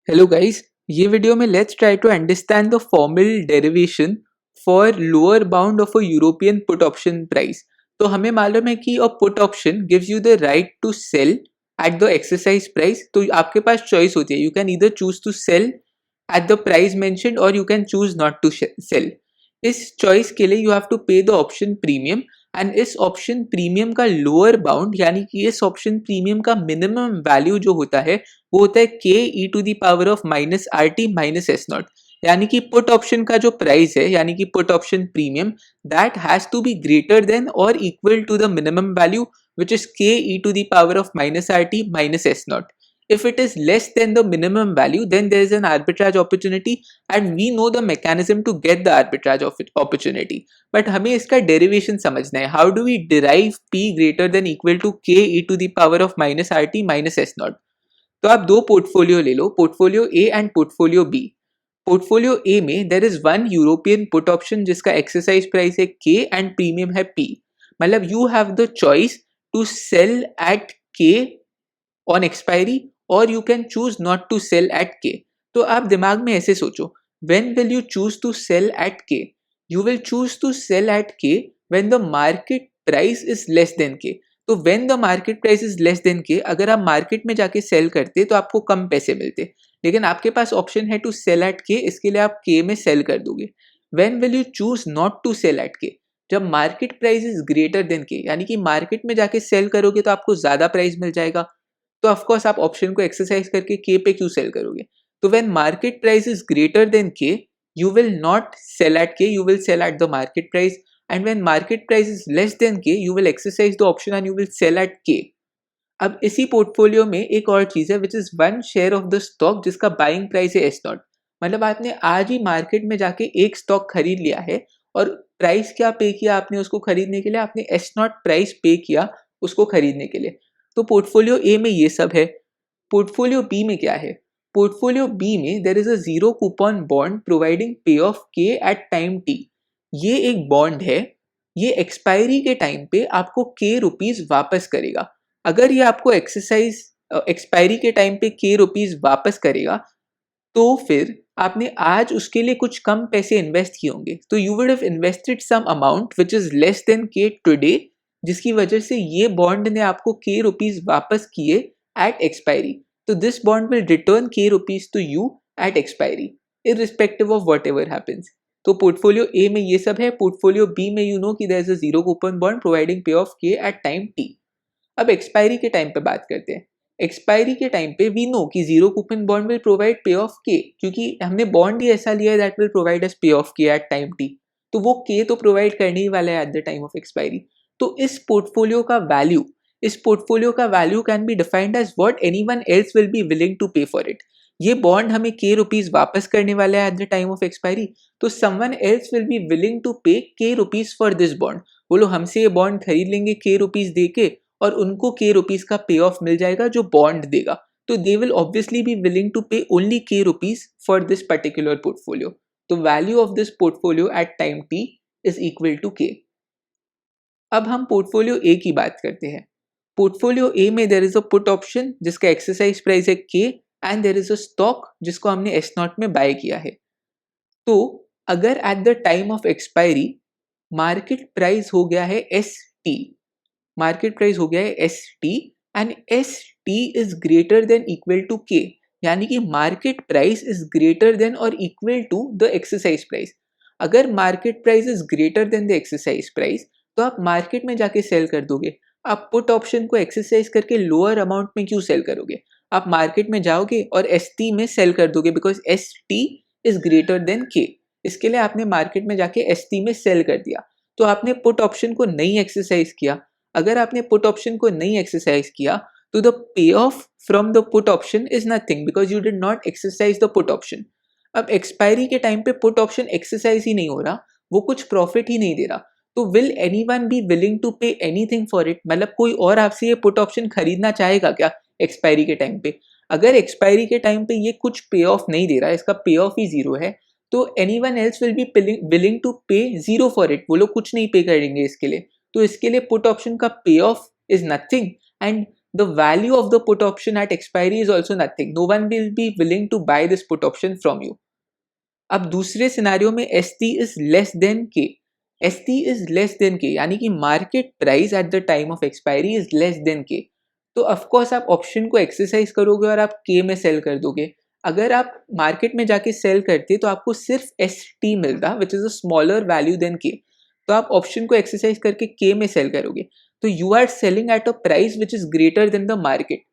Hello guys, ये video में let's try to understand the formal derivation for lower bound of a European put option price. तो हमें मालूम है कि a put option gives you the right to sell at the exercise price. तो आपके पास चॉइस होती है, you can either choose to sell at the price mentioned और you can choose not to sell. इस चॉइस के लिए you have to पे द ऑप्शन प्रीमियम एंड इस ऑप्शन प्रीमियम का लोअर बाउंड यानी कि इस ऑप्शन प्रीमियम का मिनिमम वैल्यू जो होता है वो होता है K E to the power of minus R T minus S naught. यानी कि पुट ऑप्शन का जो प्राइस है यानी कि put option premium that has to be greater than और equal to the minimum value which is k e to the power of minus rt minus s naught. If it is less than the minimum value, then there is an arbitrage opportunity and we know the mechanism to get the arbitrage opportunity. But हमें इसका derivation समझना है. How do we derive p greater than equal to k e to the power of minus rt minus s naught? तो आप दो portfolio ले लो, portfolio A and portfolio B. Portfolio A में there is one European put option जिसका exercise price है K and premium है P. मतलब you have the choice to sell at K on expiry और you can choose not to sell at K. तो आप दिमाग में ऐसे सोचो, when will you choose to sell at K? You will choose to sell at K when the market price is less than के। तो when the market price is less than के, अगर आप मार्केट में जाके सेल करते तो आपको कम पैसे मिलते, लेकिन आपके पास ऑप्शन है टू सेल एट के, इसके लिए आप के में सेल कर दोगे। When will you choose not to sell at K? जब market price is greater than K, यानी कि मार्केट में जाके सेल करोगे तो आपको ज्यादा प्राइस मिल जाएगा, तो ऑफकोर्स आप ऑप्शन को एक्सरसाइज करके के पे क्यों सेल करोगे। तो when market price is greater than K, you will not sell at K, you will sell at the market price. And when market price is less than K, you will exercise the option and you will sell at K. अब इसी portfolio में एक और चीज है which is one share of the stock जिसका buying price है S naught. मतलब आपने आज ही मार्केट में जाके एक स्टॉक खरीद लिया है और प्राइस क्या पे किया आपने उसको खरीदने के लिए? आपने एस नॉट प्राइस पे किया उसको खरीदने के लिए। तो पोर्टफोलियो ए में ये सब है। पोर्टफोलियो बी में क्या है? पोर्टफोलियो बी में there is a zero coupon bond providing pay of K at time T. ये एक बॉन्ड है, ये एक्सपायरी के टाइम पे आपको के रुपीज वापस करेगा। अगर ये आपको एक्सपायरी के टाइम पे के रुपीज वापस करेगा तो फिर आपने आज उसके लिए कुछ कम पैसे इन्वेस्ट किए होंगे, तो you would have invested some amount which is less than K today, जिसकी वजह से ये बॉन्ड ने आपको के रुपीज वापस किए एट एक्सपायरी। तो this bond will return K rupees to you at expiry irrespective of whatever happens. तो पोर्टफोलियो ए में ये सब है। पोर्टफोलियो बी में यू नो कि there is a zero coupon bond providing pay of K at time T. अब expiry के time पे बात करते हैं। एक्सपायरी के टाइम पे वी नो कि zero coupon bond will provide pay of के, क्योंकि हमने बॉन्ड ही ऐसा लिया है दैट विल प्रोवाइड अस पे of K at time T. तो वो के तो प्रोवाइड करने ही वाला है at the time of expiry. तो इस पोर्टफोलियो का value can be defined as what anyone else will be willing to pay for it. ये बॉन्ड हमें के रुपीज वापस करने वाला है at the time of expiry, तो someone else will be willing to pay K rupees for this bond. वो लोग हमसे ये बॉन्ड खरीद लेंगे के रुपीज दे के और उनको के रुपीज का पे ऑफ मिल जाएगा जो बॉन्ड देगा। तो they will obviously be willing to pay only K rupees for this particular portfolio. तो value of this portfolio at time T is equal to K. अब हम पोर्टफोलियो ए की बात करते हैं। पोर्टफोलियो ए में there is a put option जिसका exercise price है K and there is a stock जिसको हमने एस नॉट में बाय किया है। तो अगर eight the time of expiry market price हो गया है एस टी, मार्केट प्राइस हो गया है S T and S T is greater than equal to K, यानी कि market price is greater than और equal to the exercise price. अगर market price is greater than the exercise price तो आप market में जाके सेल कर दोगे। आप पुट ऑप्शन को एक्सरसाइज करके लोअर अमाउंट में क्यों सेल करोगे? आप मार्केट में जाओगे और एस टी में सेल कर दोगे because S T is greater than के। इसके लिए आपने मार्केट में जाके एस टी में सेल कर दिया, तो आपने पुट ऑप्शन को नहीं एक्सरसाइज किया। अगर आपने पुट ऑप्शन को नहीं एक्सरसाइज किया तो the pay of from the put option is nothing because you did not exercise the put option. अब एक्सपायरी के टाइम पे पुट ऑप्शन एक्सरसाइज ही नहीं हो रहा, वो कुछ प्रॉफिट ही नहीं दे रहा, तो will anyone be willing to pay anything for it? मतलब कोई और आपसे ये पुट ऑप्शन खरीदना चाहेगा क्या एक्सपायरी के टाइम पे? अगर एक्सपायरी के टाइम पे ये कुछ पे ऑफ नहीं दे रहा, इसका पे ऑफ ही जीरो है, तो anyone else will be willing to pay zero for it. वो लोग कुछ नहीं पे करेंगे इसके लिए। तो इसके लिए पुट ऑप्शन का पे of is nothing and the value of the put option at expiry is also nothing. No one will be willing to buy this put option from you. अब दूसरे सिनारियो में ST is less than K. ST is less than K यानी कि market price at the time of expiry is less then K. तो of course आप option को exercise करोगे और आप K में सेल कर दोगे. अगर आप मार्केट में जाके सेल करते तो आपको सिर्फ ST मिलता which is a smaller value than K. तो आप ऑप्शन को एक्सरसाइज करके K में सेल करोगे. तो you are selling at a price which is greater than the market.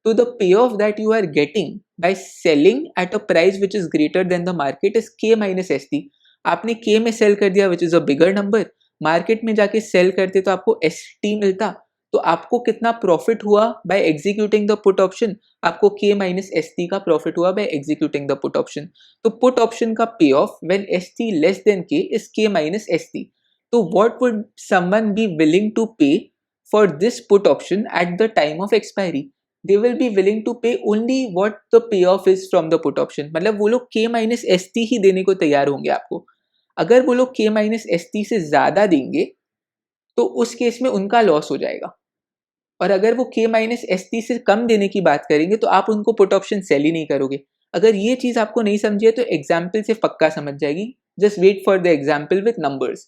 So the payoff that you are getting by selling at a price which is greater than the market is K minus ST. आपने K में sell कर दिया which is a bigger number. Market में जाके cell करते तो आपको ST मिलता. तो आपको कितना प्रॉफिट हुआ by executing the put option? आपको K minus ST का प्रॉफिट हुआ by executing the put option. तो put option का payoff when ST less than K is K minus ST. तो what would someone be willing to pay for this put option at the time of expiry? They will be willing to pay only what the payoff is from the put option. मतलब वो लोग K minus ST ही देने को तैयार होंगे आपको. अगर वो लोग K minus ST से ज़्यादा देंगे तो उस केस में उनका लॉस हो जाएगा. और अगर वो K minus ST से कम देने की बात करेंगे तो आप उनको पुट ऑप्शन सेल ही नहीं करोगे. अगर ये चीज़ आपको नहीं समझी है तो एग्जाम्पल से पक्का समझ जाएगी. Just wait for the example with numbers.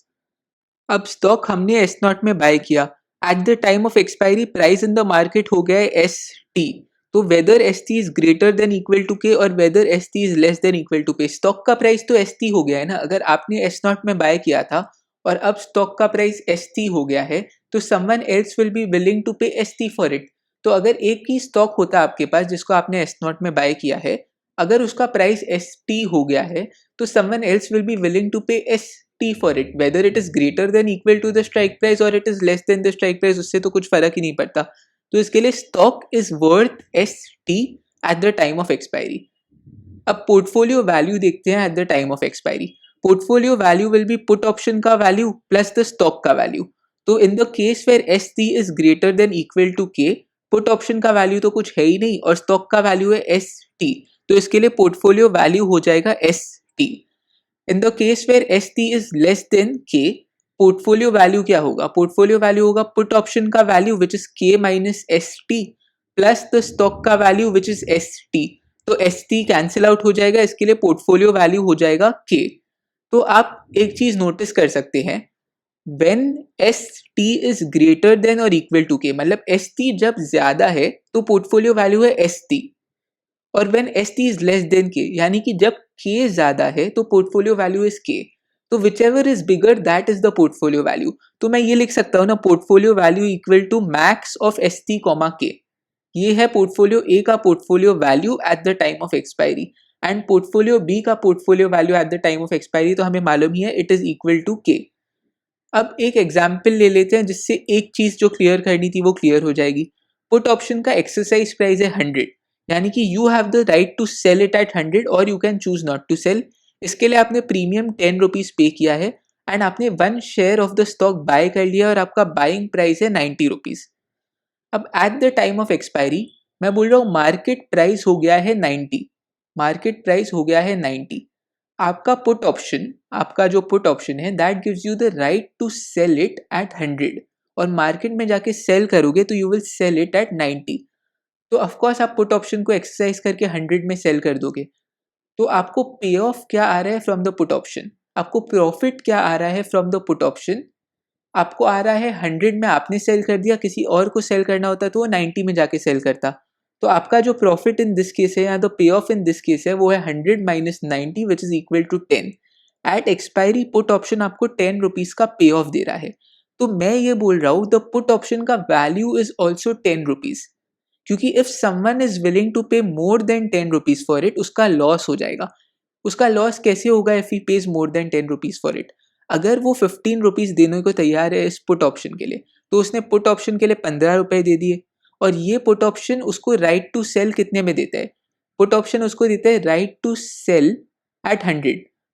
अब स्टॉक हमने S0 में बाय किया. At the time of expiry price in the market हो गया है ST. तो whether ST is greater than equal to K और whether ST is less than equal to K. Stock का प्राइस तो ST हो गया है ना. अगर आपने S0 में बाय किया था और अब स्टॉक का प्राइस ST हो गया है तो someone else will be willing to pay ST for it. तो अगर एक ही स्टॉक होता आपके पास जिसको आपने S0 में बाय किया है, अगर उसका प्राइस ST हो गया है तो someone else will be willing to pay ST for it, whether it is greater than equal to the strike price or it is less than the strike price, उससे तो कुछ फर्क ही नहीं पड़ता. तो इसके लिए stock is worth ST at the time of expiry. अब portfolio value देखते हैं at the time of expiry. Portfolio value will be put option का value plus the stock का value. तो in the case where ST is greater than equal to K, put option का value तो कुछ है ही नहीं और stock का value है ST. तो इसके लिए portfolio value हो जाएगा ST. In the case where ST is less than K, portfolio value क्या होगा? Portfolio value होगा put option का value which is K minus ST plus the stock का value which is ST. तो ST cancel out हो जाएगा. इसके लिए portfolio value हो जाएगा K. तो आप एक चीज नोटिस कर सकते हैं, when ST is greater than or equal to K, मतलब ST जब ज्यादा है तो portfolio value है ST. और when ST is less than K यानी कि जब K ज़्यादा है तो पोर्टफोलियो वैल्यू इज K. तो whichever is bigger that is the portfolio value. तो मैं ये लिख सकता हूँ ना, portfolio value equal to max of ST comma K. ये है पोर्टफोलियो A का portfolio value at the time of expiry and portfolio B का portfolio value at the time of expiry. तो हमें मालूम ही है it is equal to K. अब एक एग्जाम्पल ले लेते हैं जिससे एक चीज जो क्लियर करनी थी वो क्लियर हो जाएगी. पुट ऑप्शन का एक्सरसाइज प्राइस है 100, यानी कि you have the right to sell it at 100 और you can choose not to sell. इसके लिए आपने प्रीमियम 10 रुपीज पे किया है एंड आपने 1 share of the stock buy कर लिया और आपका बाइंग प्राइस है 90 रुपीज. अब eight the time of expiry मैं बोल रहा हूँ मार्केट प्राइस हो गया है 90. मार्केट प्राइस हो गया है 90. आपका पुट ऑप्शन, आपका जो पुट ऑप्शन है that gives you the right to sell it at 100 और मार्केट में जाके सेल करोगे तो you will sell it at 90. तो ऑफकोर्स आप पुट ऑप्शन को एक्सरसाइज करके 100 में सेल कर दोगे. तो आपको पे ऑफ क्या आ रहा है फ्रॉम द पुट ऑप्शन, आपको प्रॉफिट क्या आ रहा है फ्रॉम द पुट ऑप्शन. आपको आ रहा है 100 में आपने सेल कर दिया, किसी और को सेल करना होता तो वो 90 में जाके सेल करता. तो आपका जो प्रॉफिट इन दिस केस है या the pay of in this case है वो है 100 minus 90 which is equal to 10. At expiry put option आपको 10 रुपीज का पे ऑफ दे रहा है. तो मैं ये बोल रहा हूँ द पुट ऑप्शन का वैल्यू इज ऑल्सो 10 रुपीज, क्योंकि if someone is willing to pay more than 10 rupees for it उसका लॉस हो जाएगा. उसका लॉस कैसे होगा if he pays more than 10 rupees for it. अगर वो 15 रुपीज देने को तैयार है इस पुट ऑप्शन के लिए तो उसने पुट ऑप्शन के लिए 15 रुपए दे दिए और ये पुट ऑप्शन उसको राइट टू सेल कितने में देता है. पुट ऑप्शन उसको देता है राइट टू सेल एट 100.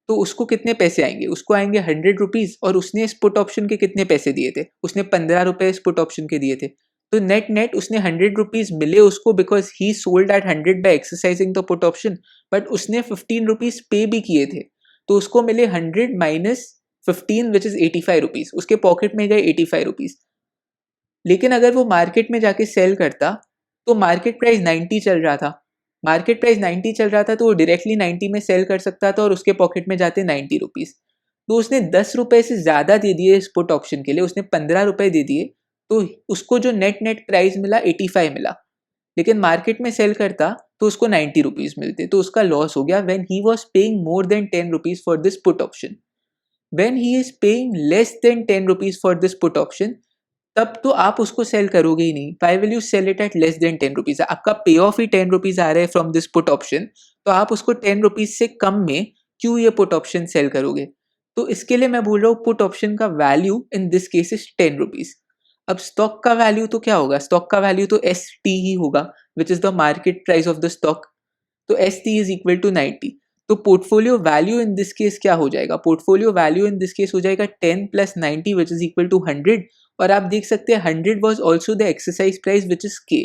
तो उसको कितने पैसे आएंगे, उसको आएंगे 100 रुपीज और उसने इस पुट ऑप्शन के कितने पैसे दिए थे, उसने 15 रुपए इस पुट ऑप्शन के दिए थे. तो नेट नेट उसने 100 रुपीज मिले उसको because he sold at 100 by exercising the put option. But उसने 15 रुपीज पे भी किए थे तो उसको मिले 100 माइनस 15 विच इज 85 रुपीज. उसके पॉकेट में गए 85 रुपीज. लेकिन अगर वो मार्केट में जाके सेल करता तो मार्केट प्राइस 90 चल रहा था, मार्केट प्राइस 90 चल रहा था तो वो डायरेक्टली 90 में सेल कर सकता था और उसके पॉकेट में जाते 90 रुपीज़। तो उसने 10 रुपए से ज़्यादा दे दिए इस पुट ऑप्शन के लिए, उसने 15 रुपए दे दिए, तो उसको जो नेट नेट प्राइस मिला 85 मिला। लेकिन मार्केट में सेल करता तो उसको 90 रुपीज़ मिलते, तो उसका लॉस हो गया when he was paying more than 10 rupees for this put option. When he is paying less than 10 rupees for this put option, तब तो आप उसको सेल करोगे ही नहीं। Why will you sell it at less than 10 rupees? आपका पे of he 10 rupees आ रहा है फ्रॉम दिस पुट ऑप्शन, तो आप उसको 10 रुपीज़ से कम में क्यों ये पुट ऑप्शन सेल करोगे? तो इसके लिए मैं बोल रहा हूँ पुट ऑप्शन का value in this case is 10 rupees. अब स्टॉक का वैल्यू तो क्या होगा? स्टॉक का वैल्यू तो एस टी ही होगा, which is the market price of the stock. तो S T is equal to 90। तो portfolio value in this case क्या हो जाएगा? Portfolio value in this case हो जाएगा 10 plus 90 which is equal to 100। और आप देख सकते हैं 100 was also the exercise price which is K.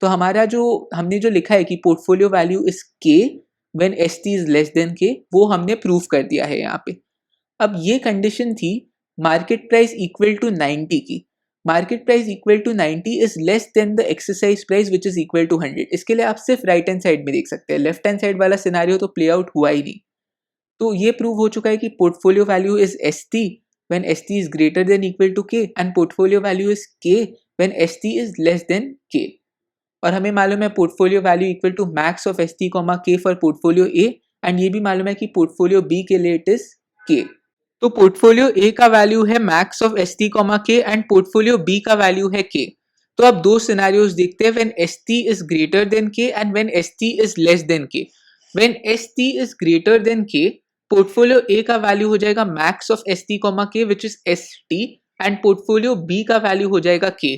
तो हमारा जो हमने जो लिखा है कि portfolio value is K when S T is less than के, वो हमने प्रूव कर दिया है यहाँ पे। अब ये कंडीशन थी मार्केट प्राइस इक्वल टू 90 की। Market price equal to 90 is less than the exercise price which is equal to 100। इसके लिए आप सिर्फ राइट हैंड साइड में देख सकते हैं, लेफ्ट हैंड साइड वाला सिनारियो तो प्ले आउट हुआ ही नहीं। तो ये प्रूव हो चुका है कि portfolio value is S T when S T is greater than equal to K and portfolio value is K when S T is less than K. और हमें मालूम है portfolio value equal to max of S T comma K for portfolio A, and ये भी मालूम है कि portfolio B के लिए इट इज के। तो पोर्टफोलियो ए का वैल्यू है max of S T comma K and portfolio B का वैल्यू है के। तो अब दो सिनेरियोज देखते हैं when S T is greater than K and when S T is less than K. When S T is greater than K, portfolio A का value हो जाएगा max of S T comma K which is S T, and portfolio B का value हो जाएगा के।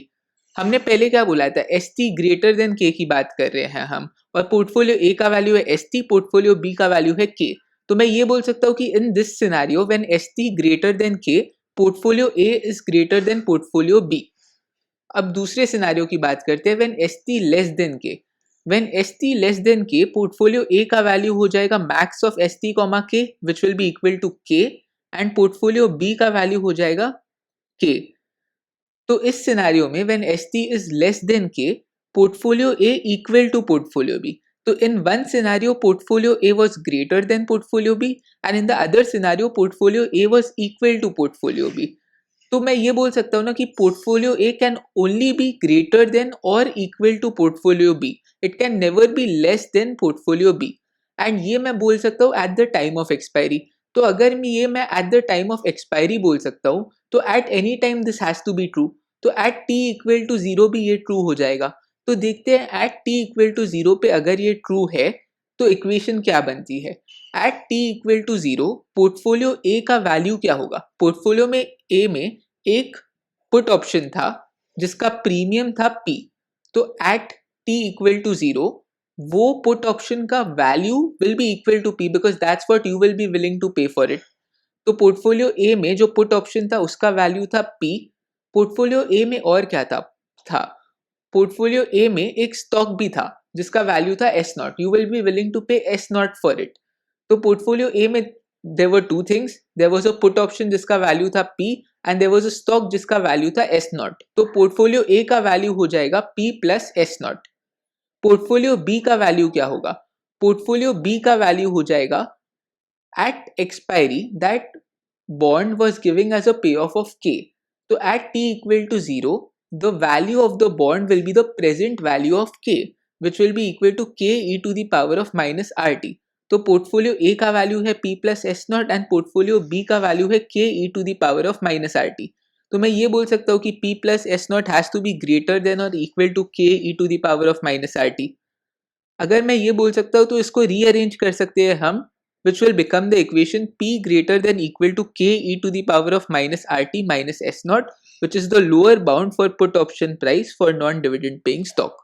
हमने पहले क्या बोला था? एस टी ग्रेटर देन के की बात कर रहे हैं हम, और पोर्टफोलियो ए का वैल्यू है एस टी, पोर्टफोलियो बी का वैल्यू है के। तो मैं ये बोल सकता हूँ कि in this scenario when S T greater than K, portfolio A is greater than portfolio B. अब दूसरे सिनेरियो की बात करते हैं when S T less than K. When S T less than K, portfolio A का value हो जाएगा max of S T comma K which will be equal to K, and portfolio B का value हो जाएगा K. तो इस scenario में when S T is less than K, portfolio A equal to portfolio B. So in one scenario, portfolio A was greater than portfolio B, and in the other scenario, portfolio A was equal to portfolio B. तो मैं ये बोल सकता हूँ ना कि portfolio A can only be greater than or equal to portfolio B. It can never be less than portfolio B. And ये मैं बोल सकता हूँ at the time of expiry. तो अगर मैं at the time of expiry बोल सकता हूँ, तो at any time this has to be true. तो at t equal to 0 भी ये true हो जाएगा। तो देखते हैं एट टी इक्वल टू 0 पे अगर ये ट्रू है तो इक्वेशन क्या बनती है? At T equal to 0 portfolio A का वैल्यू क्या होगा? पोर्टफोलियो में ए में एक पुट ऑप्शन था जिसका प्रीमियम था पी। तो एट टी इक्वल टू 0 वो पुट ऑप्शन का value will be equal to P, because that's what you will be willing to pay for it. तो पोर्टफोलियो ए में जो पुट ऑप्शन था उसका वैल्यू था पी। पोर्टफोलियो ए में और क्या था पोर्टफोलियो ए में एक स्टॉक भी था जिसका वैल्यू था S naught. You will be willing to pay S naught for it. तो पोर्टफोलियो ए में there were two things, there was a put option जिसका वैल्यू था P and there was a stock जिसका value था S naught. तो portfolio A का value हो जाएगा P plus S naught. Portfolio B का वैल्यू क्या होगा? पोर्टफोलियो बी का वैल्यू हो जाएगा at expiry that bond was giving as a पे ऑफ के। तो at T equal to 0 the value of the bond will be the present value of k, which will be equal to k e to the power of minus rt. तो portfolio A का value है p plus S naught and portfolio B का value है k e to the power of minus rt. तो मैं ये बोल सकता हूँ कि p plus S naught has to be greater than और equal to k e to the power of minus rt. अगर मैं ये बोल सकता हूँ तो इसको रीअरेंज कर सकते हैं हम, which will become the equation p greater than equal to k e to the power of minus rt minus s naught, which is the lower bound for put option price for non-dividend paying stock.